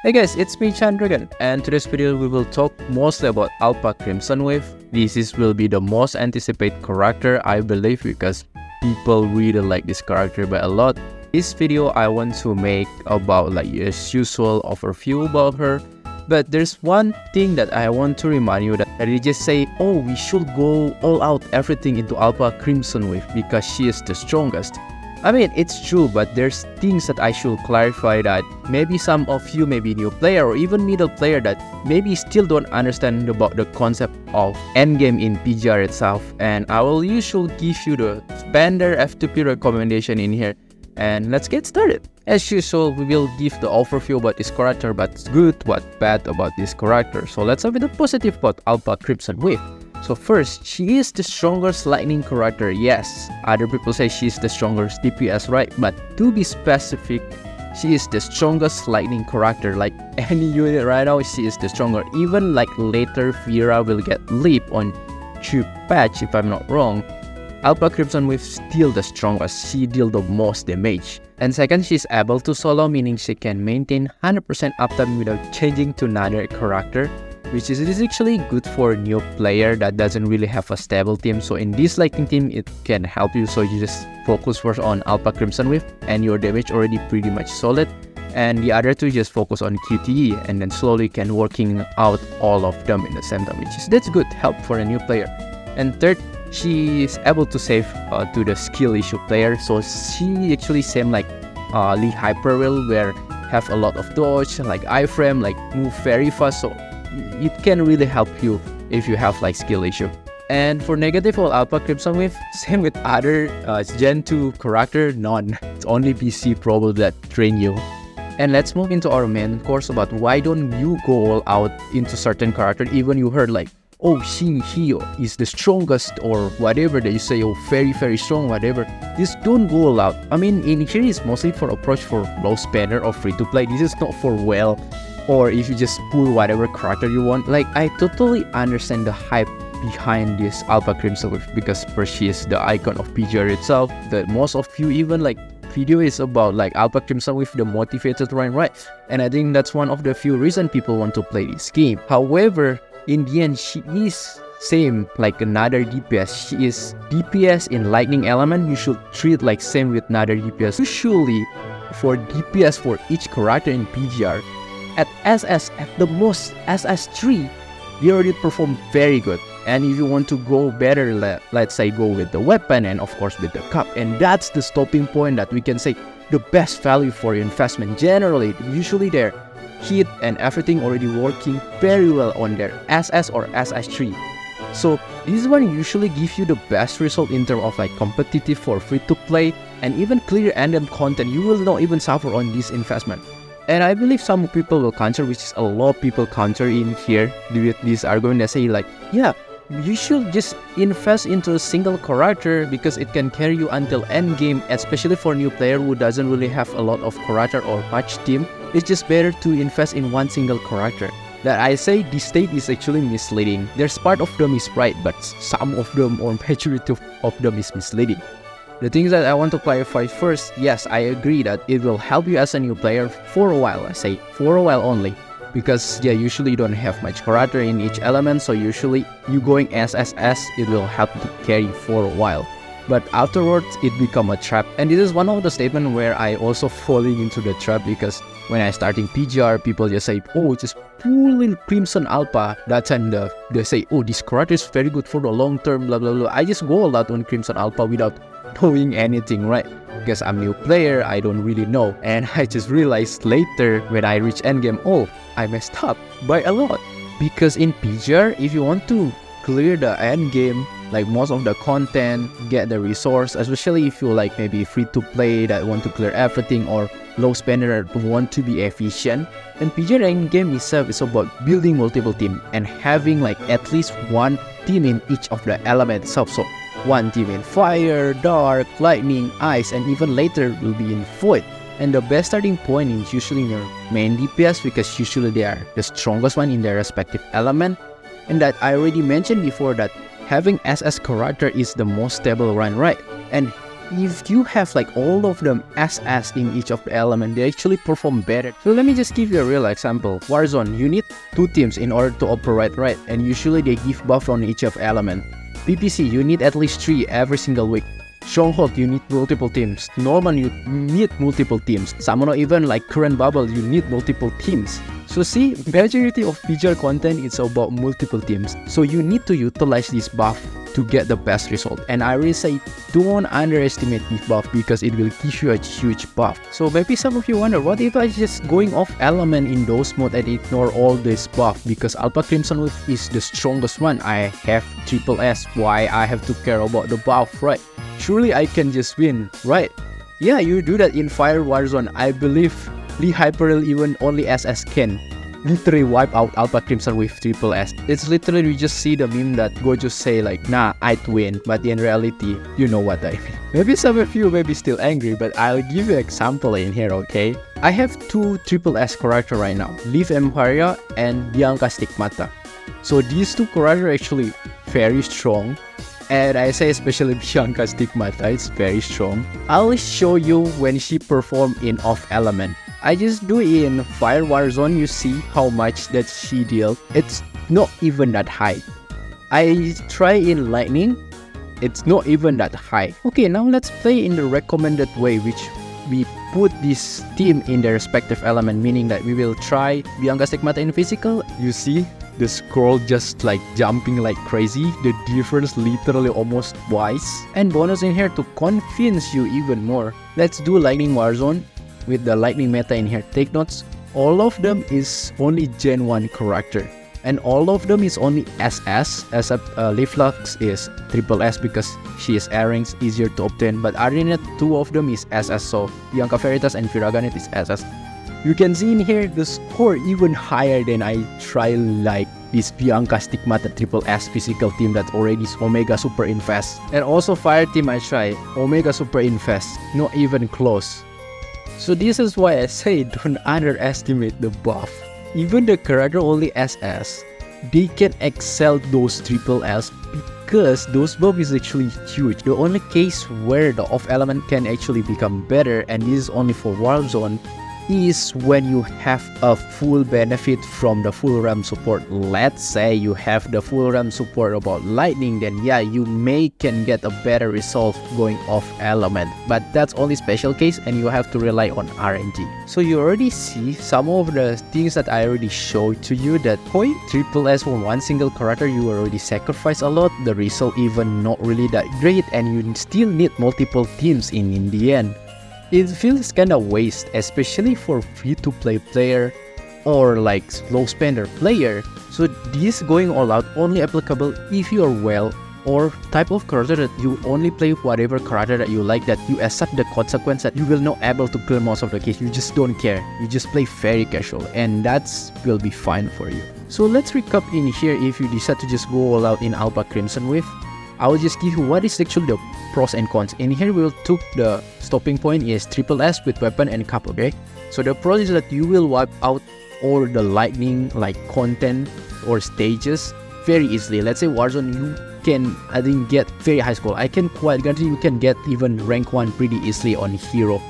Hey guys, it's me Chandragan, and today's video we will talk mostly about Alpha Crimson Wave. Will be the most anticipated character, I believe, because people really like this character by a lot. This video I want to make about as usual overview about her. But there's one thing that I want to remind you that they just say, oh, we should go all out everything into Alpha Crimson Wave because she is the strongest. I mean, it's true, but there's things that I should clarify that maybe some of you may be new player or even middle player that maybe still don't understand about the concept of endgame in PGR itself. And I will usually give you the standard F2P recommendation in here. And let's get started. As usual, we will give the overview about this character, what's good, what's bad about this character. So let's have the positive about Alpha Crimson Wave. So first, she is the strongest lightning character, yes. Other people say she is the strongest DPS, right? But to be specific, she is the strongest lightning character. Like any unit right now, she is the stronger. Even like later Vera will get leap on Tube patch if I'm not wrong. Alpha Crimson Wave still the strongest, she deal the most damage. And second, she's able to solo, meaning she can maintain 100% uptime without changing to another character, which is actually good for a new player that doesn't really have a stable team. So in this lightning team, it can help you. So you just focus first on Alpha Crimson Wave and your damage already pretty much solid. And the other two just focus on QTE and then slowly can working out all of them in the same time, that's good help for a new player. And third, she is able to save to the skill issue player. So she actually same like Lee Hyperwheel, where have a lot of dodge, like iframe, like move very fast. So it can really help you if you have like skill issue. And for negative for Alpha Crimson Wave, same with other Gen 2 character, none. It's only PC probably that train you. And let's move into our main course about why don't you go all out into certain character, even you heard like, oh, he is the strongest or whatever that you say, oh, very strong, whatever. Just don't go all out. I mean, in here is mostly for approach for low spender or free to play. This is not for well, or if you just pull whatever character you want. Like, I totally understand the hype behind this Alpha Crimson Wave because she is the icon of PGR itself. That most of you even like video is about like Alpha Crimson Wave, the motivated run, right? And I think that's one of the few reasons people want to play this game. However, in the end, she is same like another DPS. She is DPS in lightning element. You should treat like same with another DPS. Usually, for DPS for each character in PGR, at SS, at the most SS3, they already perform very good. And if you want to go better, let's say go with the weapon and of course with the cup. And that's the stopping point that we can say the best value for your investment. Generally, usually there, hit and everything already working very well on their SS or SS3. So this one usually gives you the best result in terms of like competitive for free to play and even clear endgame content. You will not even suffer on this investment. And I believe some people will counter, which is a lot of people counter in here with this argument that say like, yeah, you should just invest into a single character because it can carry you until endgame, especially for new player who doesn't really have a lot of character or much team. It's just better to invest in one single character. That I say this state is actually misleading. There's part of them is right, but some of them or majority of them is misleading. The things that I want to clarify first, yes, I agree that it will help you as a new player for a while. I say for a while only. Because yeah, usually you don't have much character in each element, so usually you going SSS, it will help to carry for a while. But afterwards, it become a trap. And this is one of the statements where I also falling into the trap because when I starting PGR, people just say, oh, just pull in Crimson Alpha. That's and they say, oh, this character is very good for the long term, blah blah blah. I just go a lot on Crimson Alpha without knowing anything, right? Because I'm new player, I don't really know. And I just realized later when I reach endgame, oh, I messed up by a lot. Because in PGR, if you want to clear the endgame, like most of the content, get the resource, especially if you like maybe free to play that want to clear everything or low spender that want to be efficient, then PGR endgame itself is about building multiple team and having like at least one team in each of the elements itself. So one team in fire, dark, lightning, ice, and even later will be in void. And the best starting point is usually in your main DPS because usually they are the strongest one in their respective element. And that I already mentioned before that having SS character is the most stable run, right? And if you have like all of them SS in each of the element, they actually perform better. So let me just give you a real example. Warzone, you need 2 teams in order to operate right, and usually they give buff on each of element. PPC, you need at least 3 every single week. Stronghold, you need multiple teams. Norman, you need multiple teams. Some even like current bubble, you need multiple teams. So see, majority of PGR content is about multiple teams. So you need to utilize this buff to get the best result. And I really say don't underestimate this buff because it will give you a huge buff. So maybe some of you wonder, what if I just going off element in those mode and ignore all this buff? Because Alpha Crimson Wave is the strongest one. I have triple S. Why I have to care about the buff, right? Surely I can just win, right? Yeah, you do that in Fire Warzone. I believe Lee Hyperreal even only SS can literally wipe out Alpha Crimson with triple S. It's literally, you just see the meme that Gojo say like, nah, I'd win, but in reality, you know what I mean. Maybe some of you may be still angry, but I'll give you an example in here, okay? I have 2 triple S character right now, Leaf Empire and Bianca Stigmata. So these 2 characters are actually very strong. And I say especially Bianca Stigmata, it's very strong. I'll show you when she perform in off element. I just do in Fire Warzone, you see how much that she deal. It's not even that high. I try in Lightning, it's not even that high. Okay, now let's play in the recommended way, which we put this team in their respective element, meaning that we will try Bianca Stigmata in physical. You see the scroll just like jumping like crazy. The difference literally almost twice. And bonus in here to convince you even more. Let's do Lightning Warzone with the Lightning meta in here. Take notes, all of them is only Gen 1 character. And all of them is only SS, except Leaflux is triple S because she is airings, easier to obtain. But other than that, 2 of them is SS, so Bianca Veritas and Viraganit is SS. You can see in here the score even higher than I try like this Bianca Stigmata triple S physical team that already is Omega Super Invest. And also Fire team I try, Omega Super Invest, not even close. So this is why I say don't underestimate the buff. Even the character only SS, they can excel those triple S because those buff is actually huge. The only case where the off element can actually become better, and this is only for Warzone, is when you have a full benefit from the full RAM support. Let's say you have the full RAM support about Lightning, then yeah, you can get a better result going off element. But that's only special case and you have to rely on RNG. So you already see some of the things that I already showed to you, that point triple S for one single character you already sacrifice a lot, the result even not really that great, and you still need multiple teams in the end. It feels kinda waste, especially for free-to-play player or like slow spender player. So this going all out only applicable if you are well or type of character that you only play whatever character that you like, that you accept the consequence that you will not able to clear most of the case. You just don't care. You just play very casual, and that's will be fine for you. So let's recap in here. If you decide to just go all out in Alpha Crimson Wave, I will just give you what is actually the pros and cons. In here we will took the stopping point is triple S with weapon and cap, okay? So the pros is that you will wipe out all the lightning like content or stages very easily. Let's say Warzone, you can I think get very high score. I can quite guarantee you can get even rank 1 pretty easily on hero.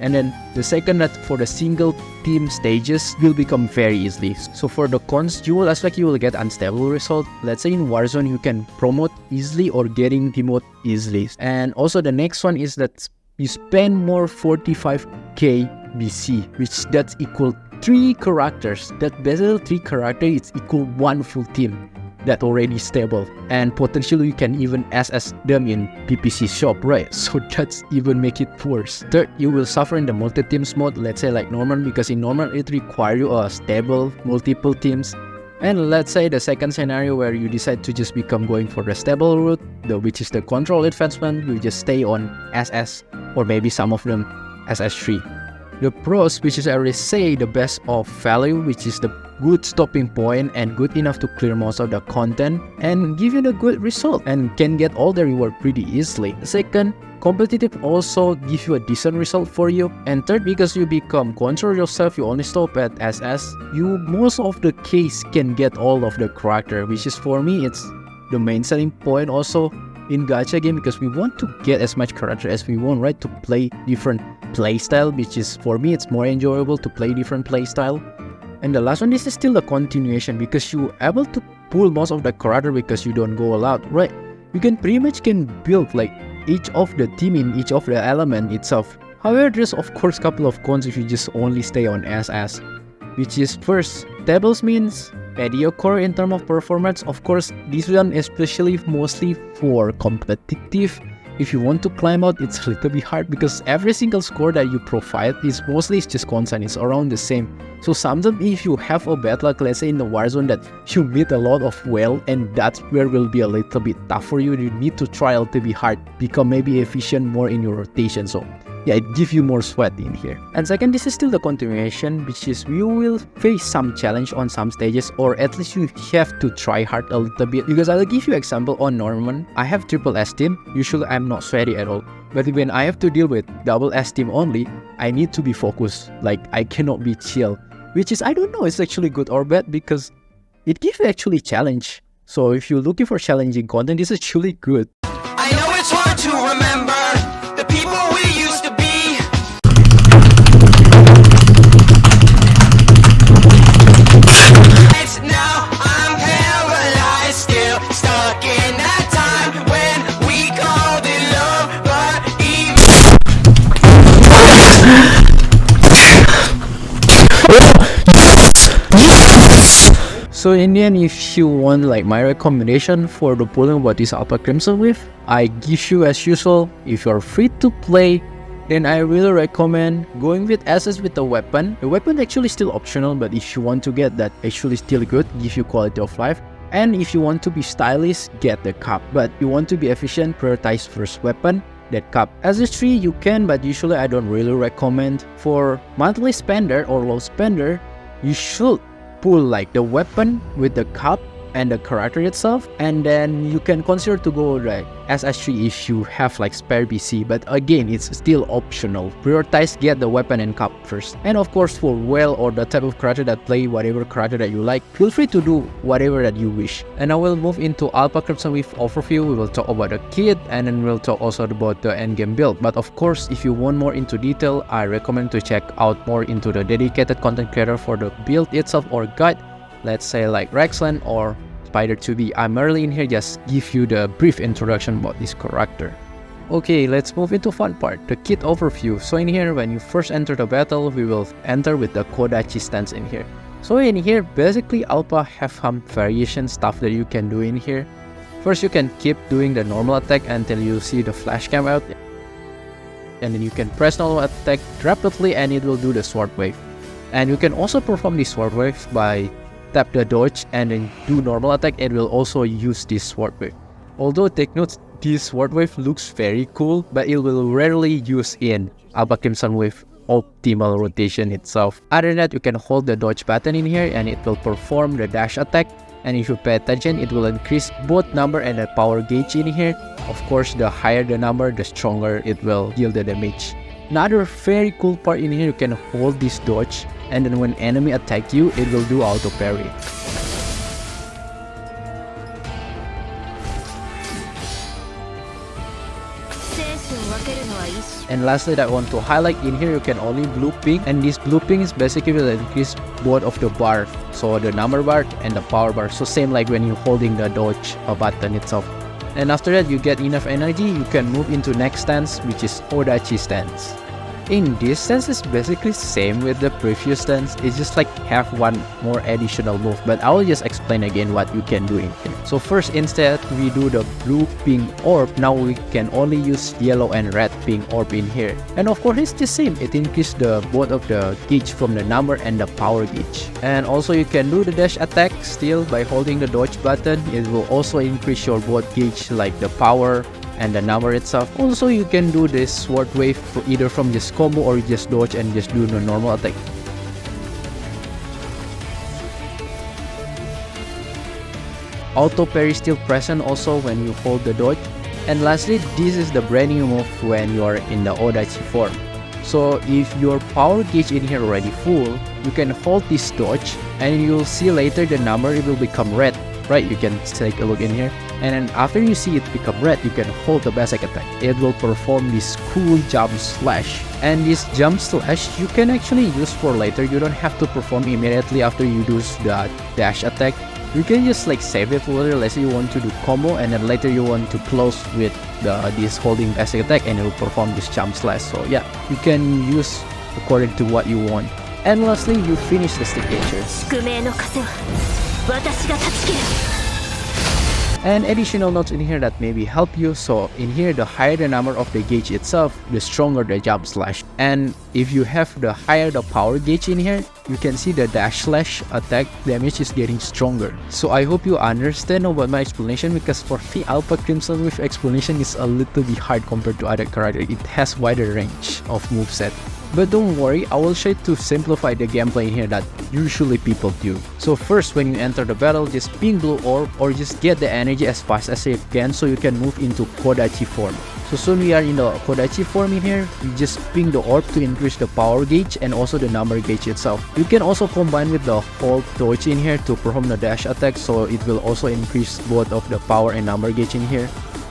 And then the second, that for the single team stages will become very easily. So for the cons, you will expect you will get unstable result. Let's say in Warzone you can promote easily or getting demote easily. And also the next one is that you spend more 45k BC, which that's equal 3 characters. That basically 3 characters is equal 1 full team that already stable, and potentially you can even SS them in PPC shop, right? So that's even make it worse. Third, you will suffer in the multi-teams mode, let's say like normal, because in normal it requires you a stable multiple teams. And let's say the second scenario where you decide to just become going for the stable route, which is the control advancement, you just stay on SS or maybe some of them SS3. The pros, which is I already say the best of value, which is the good stopping point and good enough to clear most of the content and give you the good result and can get all the reward pretty easily. Second, competitive also give you a decent result for you. And third, because you become control yourself, you only stop at SS, you most of the case can get all of the character, which is for me it's the main selling point. Also in gacha game because we want to get as much character as we want, right? To play different playstyle, which is, for me, it's more enjoyable to play different playstyle. And the last one, this is still a continuation because you able to pull most of the character because you don't go all out, right? You can pretty much build like each of the team in each of the element itself. However, there's of course couple of cons if you just only stay on SS, which is first, tables means mediocre in terms of performance. Of course, this one especially mostly for competitive. If you want to climb out, it's a little bit hard because every single score that you provide is mostly just constant, it's around the same. So sometimes if you have a bad luck, let's say in the Warzone, that you meet a lot of whale, and that's where will be a little bit tough for you. You need to try a little bit hard, become maybe efficient more in your rotation. So yeah, it gives you more sweat in here. And second, this is still the continuation, which is you will face some challenge on some stages, or at least you have to try hard a little bit. Because I'll give you example on Norman. I have triple S team. Usually I'm not sweaty at all. But when I have to deal with double S team only, I need to be focused. Like I cannot be chill. Which is, I don't know, it's actually good or bad because it gives you actually challenge. So if you're looking for challenging content, this is actually good. I know it's hard to remember the people we used to be. It's now I'm paralyzed, still stuck in that time when we called it love, but So in the end, if you want like my recommendation for the pulling what is Alpha Crimson with, I give you as usual, if you're free to play, then I really recommend going with SS with the weapon. The weapon actually still optional, but if you want to get that actually still good, give you quality of life. And if you want to be stylish, get the cup. But you want to be efficient, prioritize first weapon, that cup. As a 3 you can, but usually I don't really recommend. For monthly spender or low spender, you should pull like the weapon with the cup and the character itself, and then you can consider to go like SS3 if you have like spare BC, but again it's still optional. Prioritize get the weapon and cup first. And of course for whale or the type of character that play whatever character that you like, feel free to do whatever that you wish. And I will move into Alpha Crimson with overview. We will talk about the kit, and then we'll talk also about the endgame build. But of course if you want more into detail, I recommend to check out more into the dedicated content creator for the build itself or guide, let's say like Rexland or Spider2B. I'm early in here just give you the brief introduction about this character. Okay, let's move into fun part, the kit overview. So in here, when you first enter the battle, we will enter with the Kodachi stance in here. So in here, basically Alpha have some variation stuff that you can do in here. First, you can keep doing the normal attack until you see the flash cam out, and then you can press normal attack rapidly and it will do the sword wave. And you can also perform the sword wave by tap the dodge and then do normal attack. It will also use this sword wave. Although take note, this sword wave looks very cool, but it will rarely use in Alpha Crimson with optimal rotation itself. Other than that, you can hold the dodge button in here and it will perform the dash attack. And if you pay attention, it will increase both number and the power gauge in here. Of course, the higher the number, the stronger it will deal the damage. Another very cool part in here, you can hold this dodge, and then when enemy attack you, it will do auto parry. And lastly, that I want to highlight in here, you can only blue ping, and this blue ping is basically will increase both of the bar, so the number bar and the power bar. So same like when you're holding the dodge button itself. And after that, you get enough energy, you can move into next stance, which is Odachi stance. In this stance, is basically same with the previous stance. It's just like have one more additional move, but I will just explain again what you can do in here. So first, instead we do the blue ping orb, now we can only use yellow and red ping orb in here. And of course it's the same, it increases the both of the gauge from the number and the power gauge. And also you can do the dash attack still by holding the dodge button. It will also increase your both gauge like the power and the number itself. Also you can do this sword wave either from just combo or just dodge and just do the normal attack. Auto parry still present also when you hold the dodge. And lastly, this is the brand new move when you are in the Odachi form. So if your power gauge in here already full, you can hold this dodge and you'll see later the number it will become red. right? You can take a look in here. And then after you see it become red, you can hold the basic attack. It will perform this cool jump slash. And this jump slash you can actually use for later. You don't have to perform immediately after you do the dash attack. You can just like save it for later. Let's say you want to do combo and then later you want to close with this holding basic attack and it will perform this jump slash. So yeah, you can use according to what you want. And lastly, you finish the signature. And additional notes in here that maybe help you. So in here, the higher the number of the gauge itself, the stronger the jump slash. And if you have the higher the power gauge in here, you can see the dash slash attack damage is getting stronger. So I hope you understand about my explanation, because for me, Alpha Crimson with explanation is a little bit hard compared to other characters. It has wider range of moveset. But don't worry, I will try to simplify the gameplay in here that usually people do. So first, when you enter the battle, just ping blue orb or just get the energy as fast as you can so you can move into Kodachi form. So soon we are in the Kodachi form in here, you just ping the orb to increase the power gauge and also the number gauge itself. You can also combine with the hold dodge in here to perform the dash attack, so it will also increase both of the power and number gauge in here.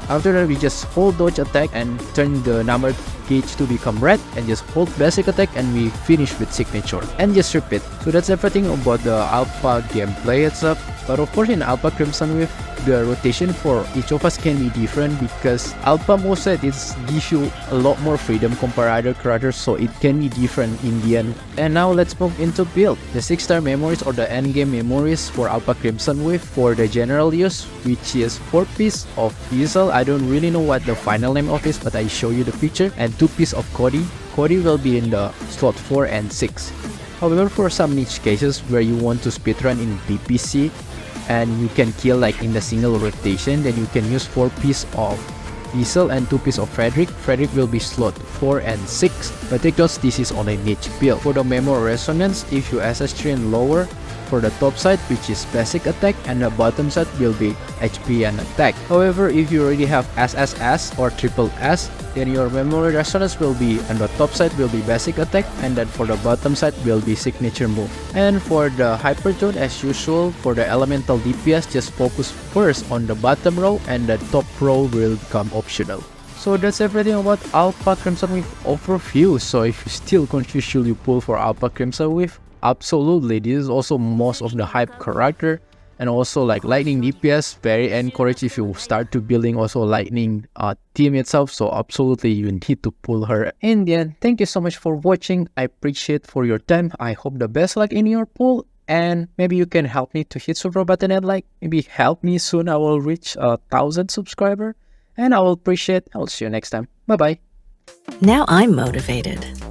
After that, we just hold dodge attack and turn the number gauge to become red, and just hold basic attack and we finish with signature and just repeat. So that's everything about the Alpha gameplay itself. But of course, in Alpha Crimson Wave, the rotation for each of us can be different because Alpha moveset gives you a lot more freedom compared to other characters, so it can be different in the end. And now let's move into build. The 6-star memories or the endgame memories for Alpha Crimson Wave for the general use, which is 4 pieces of Diesel. I don't really know what the final name of is, but I show you the picture, and 2 pieces of Cody. Cody will be in the slot 4 and 6. However, for some niche cases where you want to speedrun in PPC and you can kill like in the single rotation, then you can use 4 pieces of Diesel and 2 pieces of Frederick. Frederick will be slot 4 and 6, but take note, this is on a niche build. For the memory resonance, if you SS train lower, for the top side, which is basic attack, and the bottom side will be HP and attack. However, if you already have SSS or triple S, then your memory resonance will be on the top side will be basic attack, and then for the bottom side will be signature move. And for the hyperzone, as usual, for the elemental DPS, just focus first on the bottom row and the top row will become optional. So that's everything about Alpha Crimson Wave overview. So if you still confused, should you pull for Alpha Crimson Wave? Absolutely, this is also most of the hype character, and also like lightning DPS, very encouraged if you start to building also lightning team itself. So absolutely you need to pull her. In the end, thank you so much for watching. I appreciate for your time. I hope the best luck in your pull, and maybe you can help me to hit super button and like, maybe help me soon. I will reach 1,000 subscriber, and I will appreciate. I will see you next time. Bye bye. Now I'm motivated.